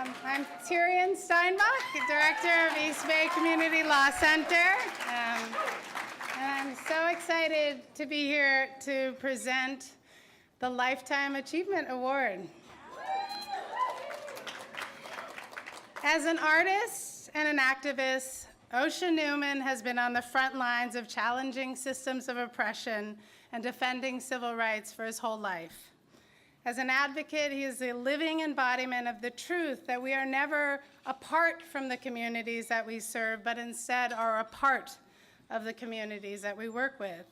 I'm Tirien Steinbach, Director of East Bay Community Law Center. And I'm so excited to be here to present the Lifetime Achievement Award. As an artist and an activist, Osha Neumann has been on the front lines of challenging systems of oppression and defending civil rights for his whole life. As an advocate, he is a living embodiment of the truth that we are never apart from the communities that we serve, but instead are a part of the communities that we work with.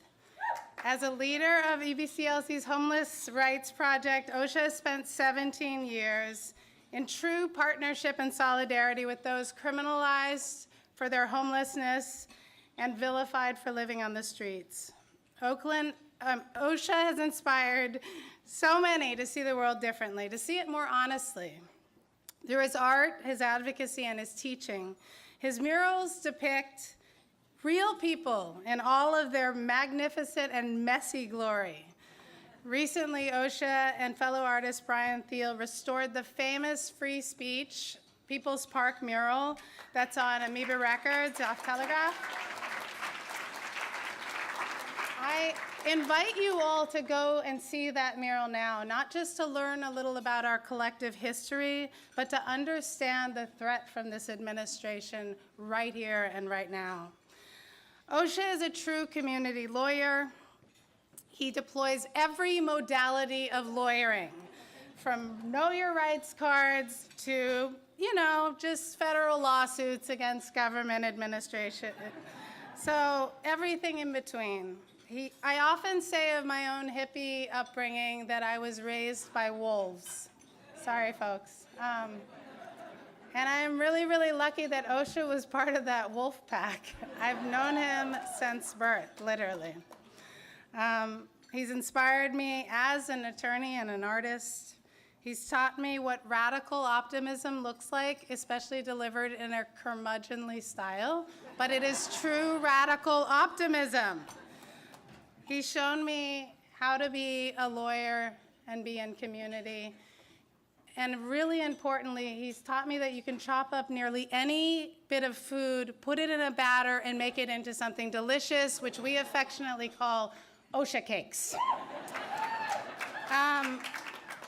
As a leader of EBCLC's Homeless Rights Project, Osha has spent 17 years in true partnership and solidarity with those criminalized for their homelessness and vilified for living on the streets. Osha has inspired so many to see the world differently, to see it more honestly. Through his art, his advocacy, and his teaching, his murals depict real people in all of their magnificent and messy glory. Recently, Osha and fellow artist Brian Thiel restored the famous free speech People's Park mural that's on Amoeba Records off Telegraph. I invite you all to go and see that mural now, not just to learn a little about our collective history, but to understand the threat from this administration right here and right now. Osha is a true community lawyer. He deploys every modality of lawyering, from know your rights cards to, just federal lawsuits against government administration. So everything in between. I often say of my own hippie upbringing that I was raised by wolves. Sorry, folks. And I'm really, really lucky that Osha was part of that wolf pack. I've known him since birth, literally. He's inspired me as an attorney and an artist. He's taught me what radical optimism looks like, especially delivered in a curmudgeonly style, but it is true radical optimism. He's shown me how to be a lawyer and be in community. And really importantly, he's taught me that you can chop up nearly any bit of food, put it in a batter, and make it into something delicious, which we affectionately call Osha cakes.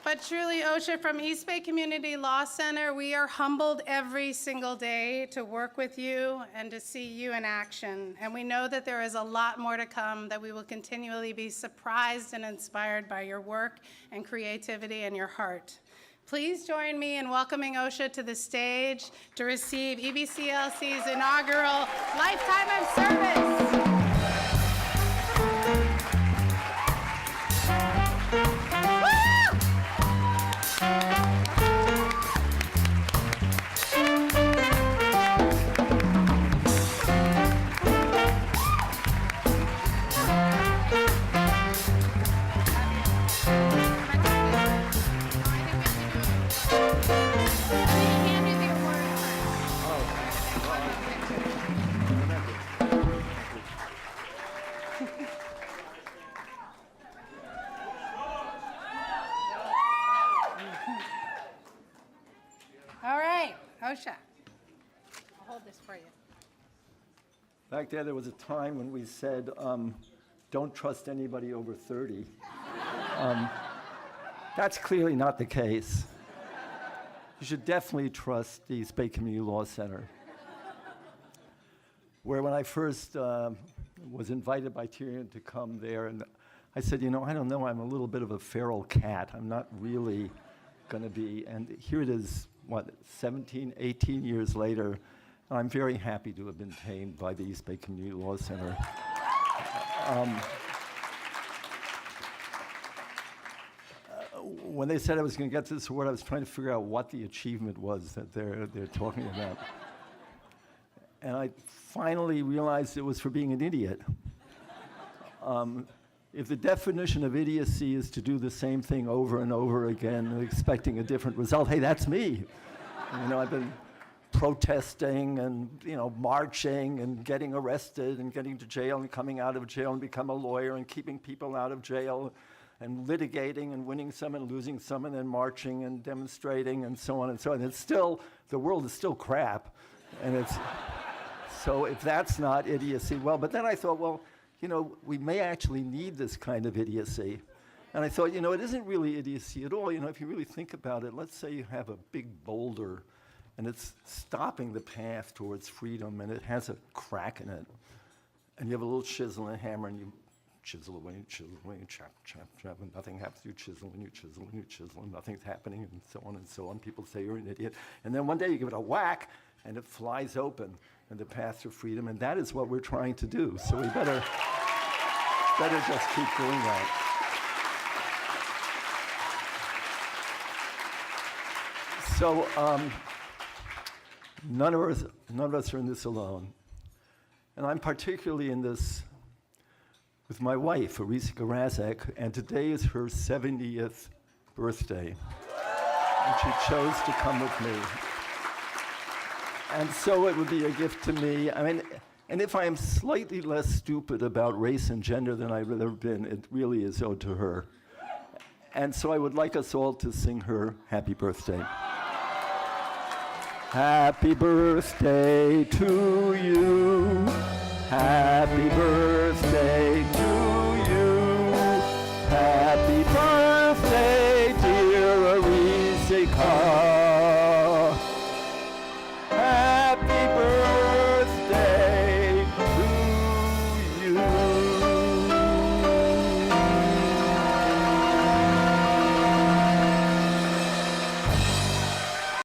But truly, Osha, from East Bay Community Law Center, we are humbled every single day to work with you and to see you in action. And we know that there is a lot more to come, that we will continually be surprised and inspired by your work and creativity and your heart. Please join me in welcoming Osha to the stage to receive EBCLC's inaugural Lifetime of Service. Osha, I'll hold this for you. Back there was a time when we said, don't trust anybody over 30. That's clearly not the case. You should definitely trust the East Bay Community Law Center, where when I first was invited by Tirien to come there, and I said, I don't know, I'm a little bit of a feral cat. I'm not really going to be, and here it is, 17, 18 years later, and I'm very happy to have been tamed by the East Bay Community Law Center. When they said I was going to get this award, I was trying to figure out what the achievement was that they're talking about. And I finally realized it was for being an idiot. If the definition of idiocy is to do the same thing over and over again, expecting a different result, hey, that's me. I've been protesting and marching and getting arrested and getting to jail and coming out of jail and become a lawyer and keeping people out of jail and litigating and winning some and losing some and then marching and demonstrating and so on and so on. It's still, the world is still crap. And it's, so if that's not idiocy, well, but then I thought, well, you know, we may actually need this kind of idiocy. And I thought, you know, it isn't really idiocy at all. You know, if you really think about it, let's say you have a big boulder and it's stopping the path towards freedom and it has a crack in it. And you have a little chisel and a hammer and you chisel away, chop, chop, chop, and nothing happens. You chisel and you chisel and you chisel and nothing's happening and so on and so on. People say you're an idiot. And then one day you give it a whack and it flies open and the path to freedom. And that is what we're trying to do. So we better just keep doing that. So none of us are in this alone. And I'm particularly in this with my wife, Arisika Razek, and today is her 70th birthday. And she chose to come with me. And so it would be a gift to me. I mean, and if I am slightly less stupid about race and gender than I've ever been, it really is owed to her. And so I would like us all to sing her happy birthday. Happy birthday to you. Happy birthday.